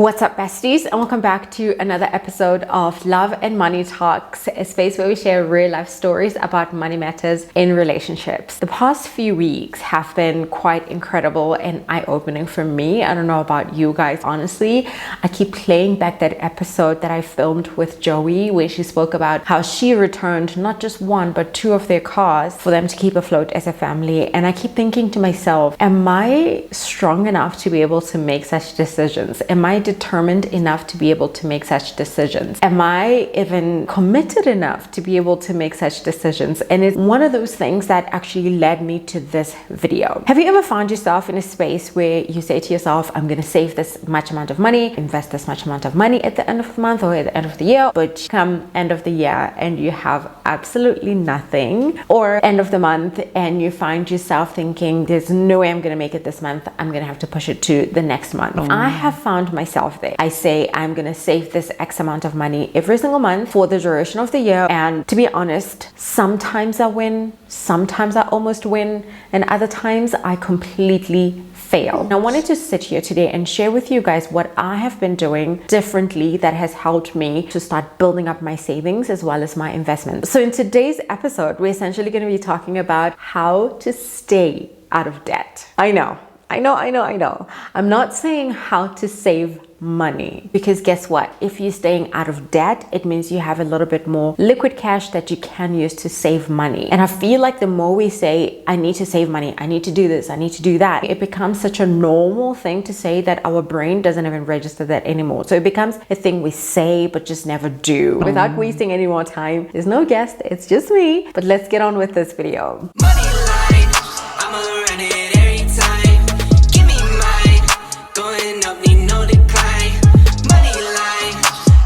What's up, besties, and welcome back to another episode of Love and Money Talks, a space where we share real life stories about money matters in relationships. The past few weeks have been quite incredible and eye-opening for me. I don't know about you guys, honestly. I keep playing back that episode that I filmed with Joey where she spoke about how she returned not just one but two of their cars for them to keep afloat as a family. And I keep thinking to myself, am I strong enough to be able to make such decisions? Am I determined enough to be able to make such decisions? Am I even committed enough to be able to make such decisions? And it's one of those things that actually led me to this video. Have you ever found yourself in a space where you say to yourself, I'm going to save this much amount of money, invest this much amount of money at the end of the month or at the end of the year, but come end of the year and you have absolutely nothing, or end of the month and you find yourself thinking, there's no way I'm going to make it this month, I'm going to have to push it to the next month. I have found myself there. I say I'm gonna save this X amount of money every single month for the duration of the year, and to be honest, sometimes I win, sometimes I almost win, and other times I completely fail. Now, I wanted to sit here today and share with you guys what I have been doing differently that has helped me to start building up my savings as well as my investments. So in today's episode, we're essentially going to be talking about how to stay out of debt. I know. I'm not saying how to save money, because guess what? If you're staying out of debt, it means you have a little bit more liquid cash that you can use to save money. And I feel like the more we say, I need to save money, I need to do this, I need to do that, it becomes such a normal thing to say that our brain doesn't even register that anymore. So it becomes a thing we say but just never do. Without wasting any more time, there's no guest, it's just me. But let's get on with this video. Money line, I'ma run it every time. Give me mine, going up, need no decline. Money line,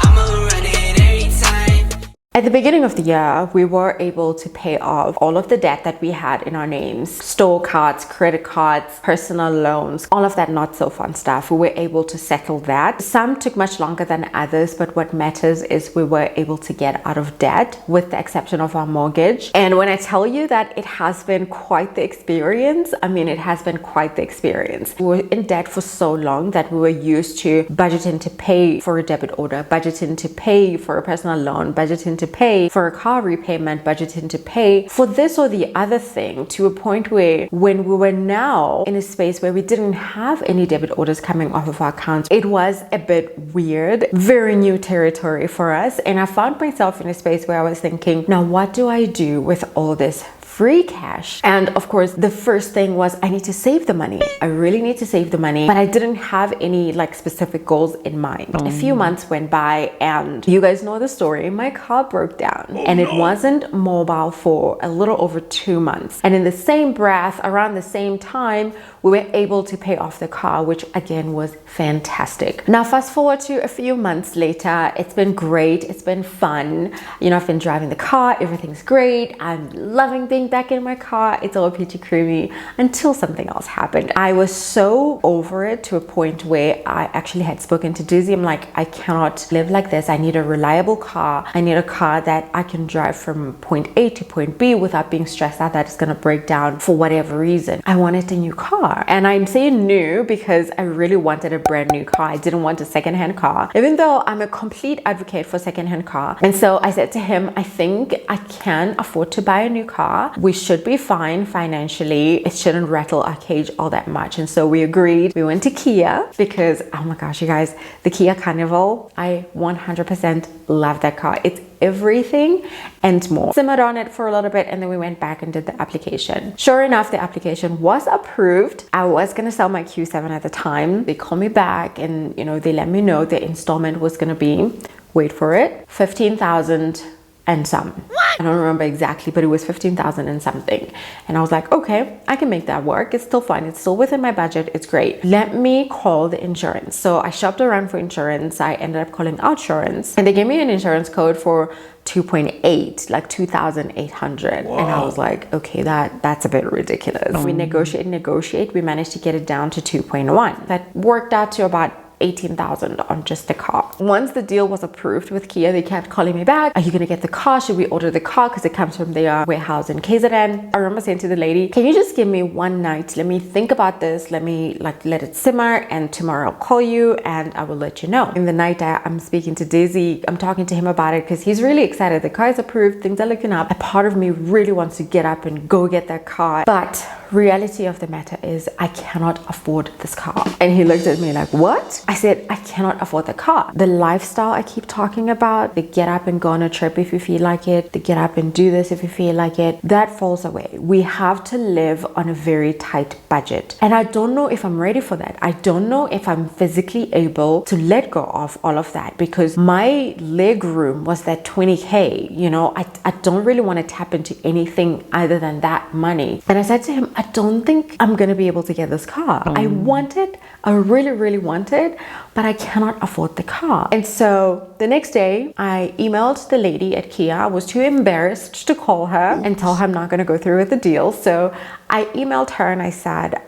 I'ma run it every time. At the beginning of the year, we were able to pay off all of the debt that we had in our names. Store cards, credit cards, personal loans, all of that not so fun stuff. We were able to settle that. Some took much longer than others, but what matters is we were able to get out of debt, with the exception of our mortgage. And when I tell you that it has been quite the experience, I mean, it has been quite the experience. We were in debt for so long that we were used to budgeting to pay for a debit order, budgeting to pay for a personal loan, budgeting to pay for a car repayment, budgeting to pay for this or the other thing, to a point where when we were now in a space where we didn't have any debit orders coming off of our accounts, it was a bit weird, very new territory for us. And I found myself in a space where I was thinking, now what do I do with all this free cash? And of course, the first thing was I need to save the money. I really need to save the money, but I didn't have any like specific goals in mind. A few months went by and you guys know the story. My car broke down and it wasn't mobile for a little over 2 months. And in the same breath, around the same time, we were able to pay off the car, which again was fantastic. Now, fast forward to a few months later, it's been great. It's been fun. You know, I've been driving the car. Everything's great. I'm loving being back in my car. It's all peachy creamy until something else happened. I was so over it to a point where I actually had spoken to Dizzy. I'm like, I cannot live like this. I need a reliable car. I need a car that I can drive from point A to point B without being stressed out that it's going to break down for whatever reason. I wanted a new car. And I'm saying new because I really wanted a brand new car. I didn't want a secondhand car, even though I'm a complete advocate for secondhand car. And so I said to him, I think I can afford to buy a new car. We should be fine financially. It shouldn't rattle our cage all that much. And so we agreed. We went to Kia because, oh my gosh, you guys, the Kia Carnival, I 100% love that car. It's everything and more. Simmered on it for a little bit and then we went back and did the application. Sure enough, the application was approved. I was going to sell my Q7 at the time. They called me back and, you know, they let me know the installment was going to be, wait for it, 15,000 and some. What? I don't remember exactly, but it was 15,000 and something. And I was like, okay, I can make that work. It's still fine. It's still within my budget. It's great. Let me call the insurance. So I shopped around for insurance. I ended up calling Outsurance and they gave me an insurance code for 2.8, like 2,800. And I was like, okay, that's a bit ridiculous. We negotiate. We managed to get it down to 2.1. That worked out to about 18,000 on just the car. Once the deal was approved with Kia, they kept calling me back. Are you gonna get the car? Should we order the car? Because it comes from their warehouse in KZN. I remember saying to the lady, can you just give me one night? Let me think about this. Let me let it simmer, and tomorrow I'll call you and I will let you know. In the night, I'm speaking to Daisy. I'm talking to him about it because he's really excited. The car is approved. Things are looking up. A part of me really wants to get up and go get that car. But reality of the matter is I cannot afford this car. And he looked at me like, what? I said, I cannot afford the car. The lifestyle I keep talking about, the get up and go on a trip if you feel like it, the get up and do this if you feel like it, that falls away. We have to live on a very tight budget. And I don't know if I'm ready for that. I don't know if I'm physically able to let go of all of that, because my leg room was that 20K. You know, I don't really want to tap into anything other than that money. And I said to him, I don't think I'm going to be able to get this car. I want it. I really want it, but I cannot afford the car. And so the next day I emailed the lady at Kia. I was too embarrassed to call her and tell her I'm not going to go through with the deal. So I emailed her and I said,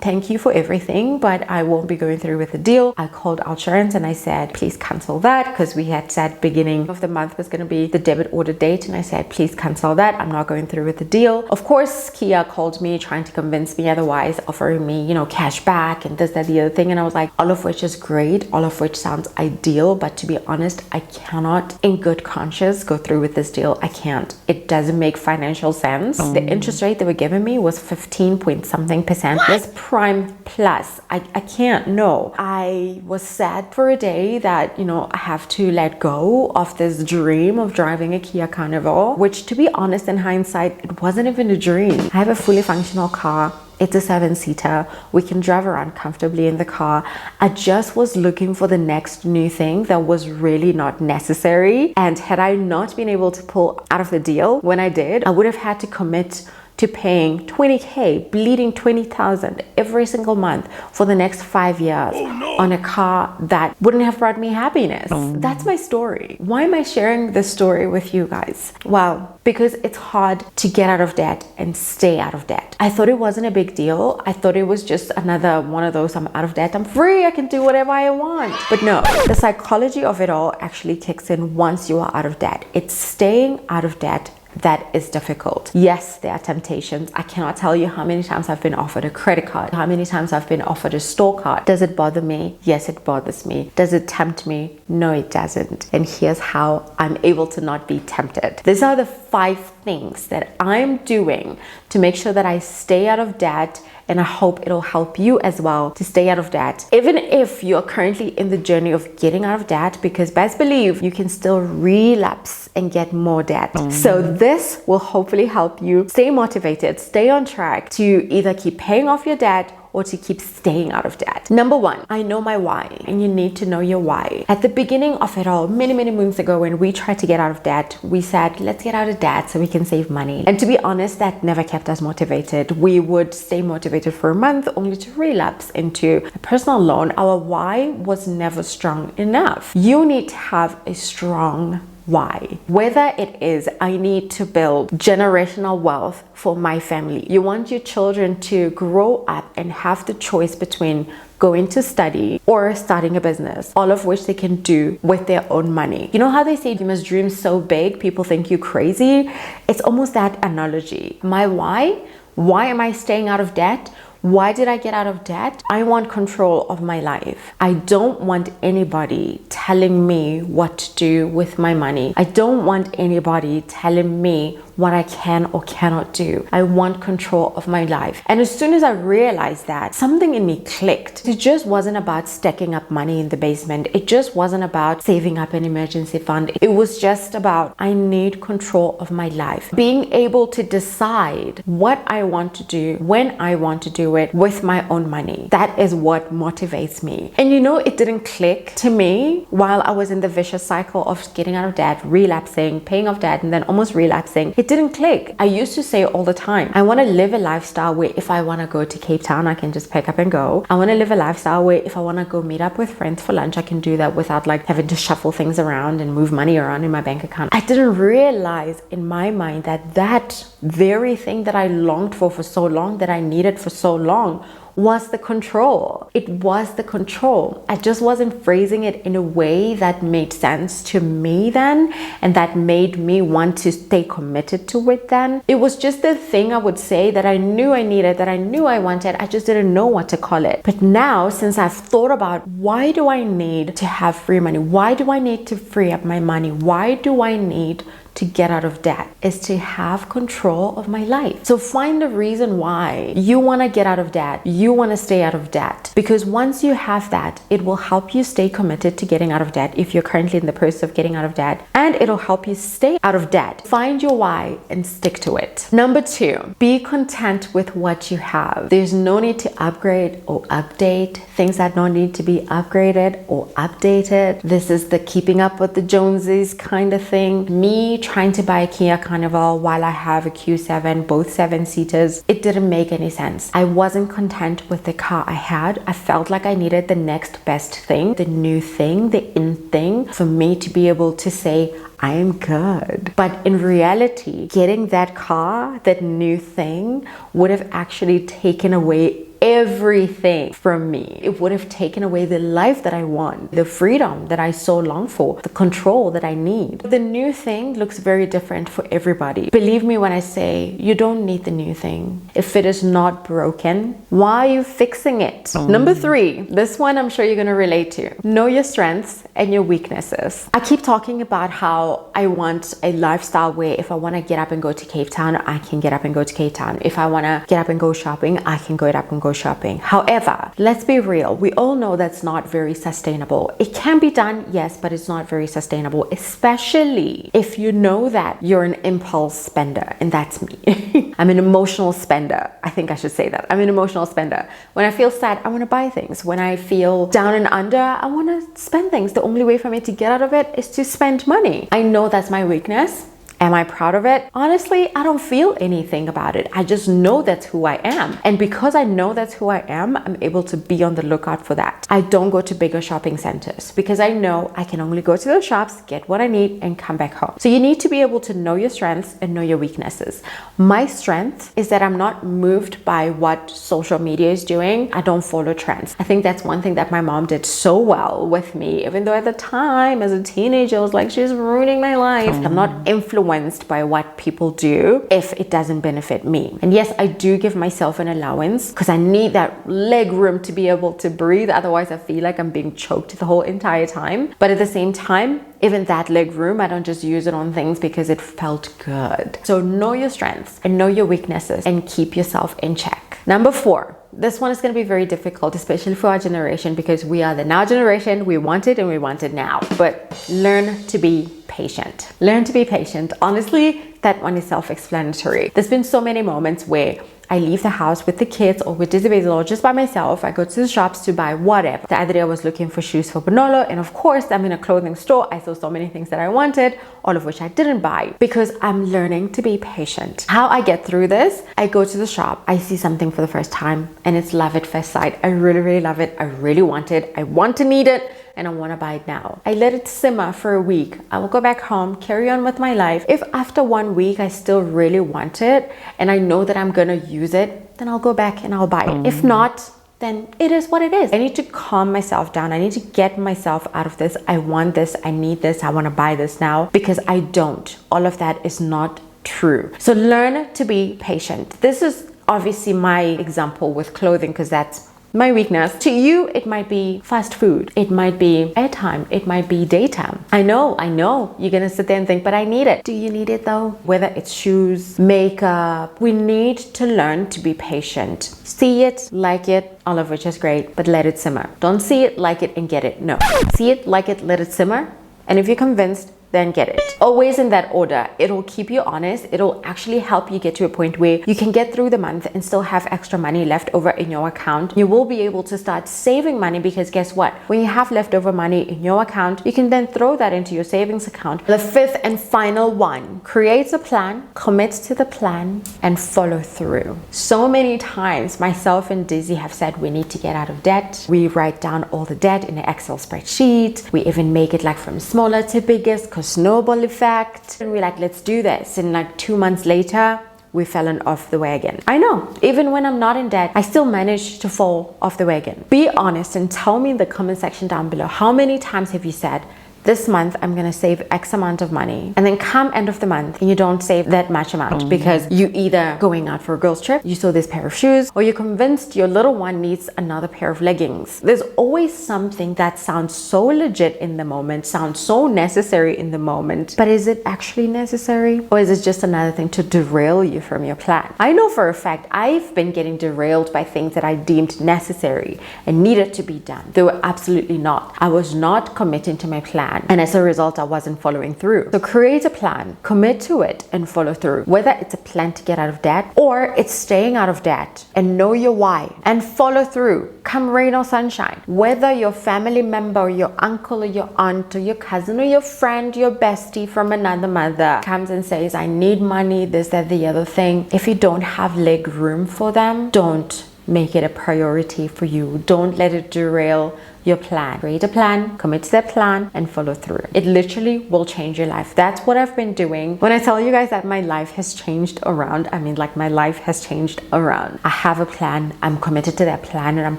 thank you for everything, but I won't be going through with the deal. I called Outsurance and I said, please cancel that, because we had said beginning of the month was going to be the debit order date. And I said, please cancel that. I'm not going through with the deal. Of course, Kia called me trying to convince me otherwise, offering me, you know, cash back and this, that, the other thing. And I was like, all of which is great. All of which sounds ideal. But to be honest, I cannot in good conscience go through with this deal. I can't. It doesn't make financial sense. The interest rate they were giving me was 15 point something percent. That's prime plus. I can't. No. I was sad for a day that, you know, I have to let go of this dream of driving a Kia Carnival, which, to be honest, in hindsight, it wasn't even a dream. I have a fully functional car. It's a 7-seater. We can drive around comfortably in the car. I just was looking for the next new thing that was really not necessary. And had I not been able to pull out of the deal when I did, I would have had to commit to paying 20K, bleeding 20,000 every single month for the next 5 years on a car that wouldn't have brought me happiness. That's my story. Why am I sharing this story with you guys? Well, because it's hard to get out of debt and stay out of debt. I thought it wasn't a big deal. I thought it was just another one of those, I'm out of debt, I'm free, I can do whatever I want. But no, the psychology of it all actually kicks in once you are out of debt. It's staying out of debt that is difficult. Yes, there are temptations. I cannot tell you how many times I've been offered a credit card, how many times I've been offered a store card. Does it bother me? Yes, it bothers me. Does it tempt me? No, it doesn't. And here's how I'm able to not be tempted. These are the 5 things that I'm doing to make sure that I stay out of debt, and I hope it'll help you as well to stay out of debt, even if you're currently in the journey of getting out of debt, because best believe you can still relapse and get more debt. So this will hopefully help you stay motivated, stay on track to either keep paying off your debt or to keep staying out of debt. Number 1, I know my why, and you need to know your why. At the beginning of it all, many moons ago, when we tried to get out of debt, we said, let's get out of debt so we can save money. And to be honest, that never kept us motivated. We would stay motivated for a month only to relapse into a personal loan. Our why was never strong enough. You need to have a strong why. Whether it is, I need to build generational wealth for my family. You want your children to grow up and have the choice between going to study or starting a business, all of which they can do with their own money. You know how they say you must dream so big, people think you crazy? It's almost that analogy. My why am I staying out of debt? Why did I get out of debt? I want control of my life. I don't want anybody telling me what to do with my money. I don't want anybody telling me what I can or cannot do. I want control of my life. And as soon as I realized that, something in me clicked. It just wasn't about stacking up money in the basement. It just wasn't about saving up an emergency fund. It was just about, I need control of my life. Being able to decide what I want to do, when I want to do it with my own money. That is what motivates me. And you know, it didn't click to me while I was in the vicious cycle of getting out of debt, relapsing, paying off debt, and then almost relapsing. It didn't click. I used to say all the time, I want to live a lifestyle where if I want to go to Cape Town, I can just pick up and go. I want to live a lifestyle where if I want to go meet up with friends for lunch, I can do that without like having to shuffle things around and move money around in my bank account. I didn't realize in my mind that that very thing that I longed for so long, that I needed for so long, was the control. It was the control. I just wasn't phrasing it in a way that made sense to me then, and that made me want to stay committed to it then. It was just the thing I would say that I knew I needed, that I knew I wanted. I just didn't know what to call it. But now, since I've thought about, why do I need to have free money? Why do I need to free up my money? Why do I need to get out of debt? Is to have control of my life. So find a reason why you want to get out of debt. You want to stay out of debt, because once you have that, it will help you stay committed to getting out of debt if you're currently in the process of getting out of debt, and it'll help you stay out of debt. Find your why and stick to it. Number 2, be content with what you have. There's no need to upgrade or update. Things that don't need to be upgraded or updated. This is the keeping up with the Joneses kind of thing. Me trying to buy a Kia Carnival while I have a Q7, both 7-seaters. It didn't make any sense. I wasn't content with the car I had. I felt like I needed the next best thing, the new thing, the in thing, for me to be able to say, I am good. But in reality, getting that car, that new thing, would have actually taken away everything from me. It would have taken away the life that I want, the freedom that I so long for, the control that I need. The new thing looks very different for everybody. Believe me when I say you don't need the new thing. If it is not broken, why are you fixing it? Number 3, this one I'm sure you're going to relate to. Know your strengths and your weaknesses. I keep talking about how I want a lifestyle where if I want to get up and go to Cape Town, I can get up and go to Cape Town. If I want to get up and go shopping, I can get up and go shopping. However, let's be real. We all know that's not very sustainable. It can be done, yes, but it's not very sustainable, especially if you know that you're an impulse spender, and that's me. I'm an emotional spender. I think I should say that. I'm an emotional spender. When I feel sad, I want to buy things. When I feel down and under, I want to spend things. The only way for me to get out of it is to spend money. I know that's my weakness. Am I proud of it? Honestly, I don't feel anything about it. I just know that's who I am. And because I know that's who I am, I'm able to be on the lookout for that. I don't go to bigger shopping centers because I know I can only go to those shops, get what I need, and come back home. So you need to be able to know your strengths and know your weaknesses. My strength is that I'm not moved by what social media is doing. I don't follow trends. I think that's one thing that my mom did so well with me, even though at the time as a teenager, I was like, she's ruining my life. I'm not influenced by what people do if it doesn't benefit me. And yes, I do give myself an allowance because I need that leg room to be able to breathe. Otherwise, I feel like I'm being choked the whole entire time. But at the same time, even that leg room, I don't just use it on things because it felt good. So know your strengths and know your weaknesses and keep yourself in check. Number 4. This one is going to be very difficult, especially for our generation, because we are the now generation. We want it and we want it now. But learn to be patient. Learn to be patient. Honestly, that one is self-explanatory. There's been so many moments where I leave the house with the kids or with Dizzy Basil or just by myself. I go to the shops to buy whatever. The other day I was looking for shoes for Bonolo, and of course I'm in a clothing store. I saw so many things that I wanted, all of which I didn't buy because I'm learning to be patient. How I get through this, I go to the shop, I see something for the first time and it's love at first sight. I really, really love it. I really want it. I want to need it. And I want to buy it now. I let it simmer for a week. I will go back home, carry on with my life. If after 1 week I still really want it and I know that I'm gonna use it, then I'll go back and I'll buy it. If not, then it is what it is. I need to calm myself down. I need to get myself out of this. I want this, I need this, I want to buy this now, because I don't. All of that is not true. So learn to be patient. This is obviously my example with clothing because that's my weakness. To you, it might be fast food. It might be airtime. It might be daytime. I know. You're gonna sit there and think, but I need it. Do you need it though? Whether it's shoes, makeup, we need to learn to be patient. See it, like it, all of which is great, but let it simmer. Don't see it, like it, and get it. No. See it, like it, let it simmer. And if you're convinced, then get it. Always in that order. It'll keep you honest. It'll actually help you get to a point where you can get through the month and still have extra money left over in your account. You will be able to start saving money because guess what? When you have leftover money in your account, you can then throw that into your savings account. The 5th and final one, create a plan, commit to the plan, and follow through. So many times myself and Dizzy have said we need to get out of debt. We write down all the debt in an Excel spreadsheet. We even make it like from smaller to biggest, snowball effect, and we're like, let's do this. And like 2 months later, we've fallen off the wagon. I know, even when I'm not in debt, I still manage to fall off the wagon. Be honest and tell me in the comment section down below, how many times have you said, this month I'm gonna save X amount of money, and then come end of the month and you don't save that much amount because you either going out for a girls trip, you saw this pair of shoes, or you're convinced your little one needs another pair of leggings. There's always something that sounds so legit in the moment, sounds so necessary in the moment, but is it actually necessary, or is it just another thing to derail you from your plan? I know for a fact I've been getting derailed by things that I deemed necessary and needed to be done. They were absolutely not. I was not committing to my plan, and as a result I wasn't following through. So create a plan, commit to it, and follow through. Whether it's a plan to get out of debt or it's staying out of debt, and know your why and follow through, come rain or sunshine. Whether your family member or your uncle or your aunt or your cousin or your friend, your bestie from another mother comes and says, I need money, this, that, the other thing, if you don't have leg room for them, don't make it a priority for you. Don't let it derail your plan. Create a plan, commit to that plan, and follow through. It literally will change your life. That's what I've been doing. When I tell you guys that my life has changed around, I mean, like, my life has changed around. I have a plan, I'm committed to that plan, and I'm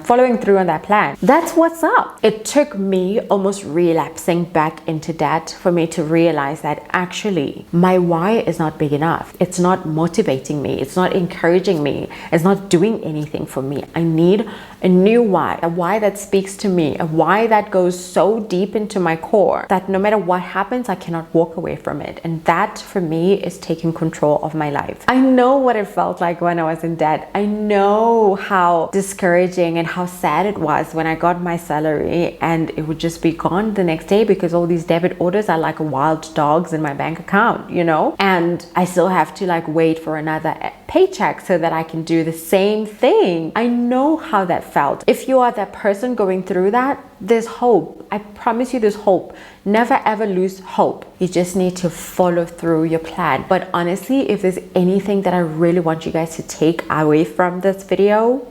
following through on that plan. That's what's up. It took me almost relapsing back into debt for me to realize that actually my why is not big enough. It's not motivating me. It's not encouraging me. It's not doing anything for me. I need a new why, a why that speaks to me, a why that goes so deep into my core that no matter what happens, I cannot walk away from it. And that for me is taking control of my life. I know what it felt like when I was in debt. I know how discouraging and how sad it was when I got my salary and it would just be gone the next day because all these debit orders are like wild dogs in my bank account, you know? And I still have to like wait for another paycheck so that I can do the same thing. I know how that felt. If you are that person going through that, there's hope. I promise you there's hope. Never ever lose hope. You just need to follow through your plan. But honestly, if there's anything that I really want you guys to take away from this video,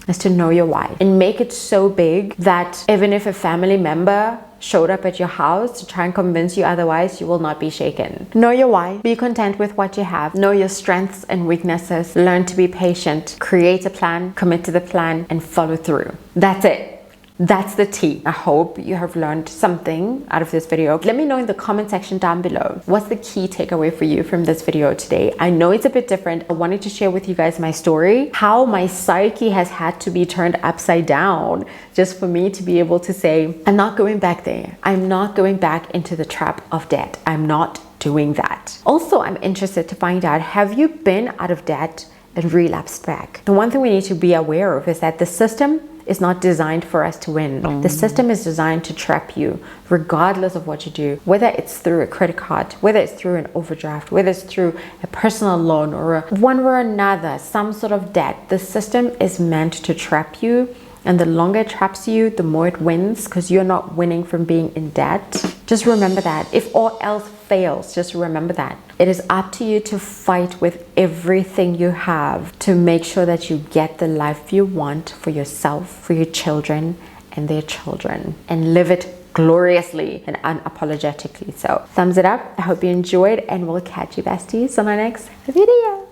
is to know your why and make it so big that even if a family member showed up at your house to try and convince you otherwise, you will not be shaken. Know your why. Be content with what you have. Know your strengths and weaknesses. Learn to be patient. Create a plan, commit to the plan, and follow through. That's it. That's the tea. I hope you have learned something out of this video. Let me know in the comment section down below, what's the key takeaway for you from this video today? I know it's a bit different. I wanted to share with you guys my story, how my psyche has had to be turned upside down just for me to be able to say, I'm not going back there. I'm not going back into the trap of debt. I'm not doing that. Also, I'm interested to find out, have you been out of debt and relapsed back? The one thing we need to be aware of is that the system is not designed for us to win. The system is designed to trap you regardless of what you do, whether it's through a credit card, whether it's through an overdraft, whether it's through a personal loan or one or another, some sort of debt. The system is meant to trap you, and the longer it traps you, the more it wins, because you're not winning from being in debt. Just remember that. If all else fails, just remember that. It is up to you to fight with everything you have to make sure that you get the life you want for yourself, for your children, and their children, and live it gloriously and unapologetically. So thumbs it up. I hope you enjoyed, and we'll catch you besties on our next video.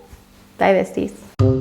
Bye besties.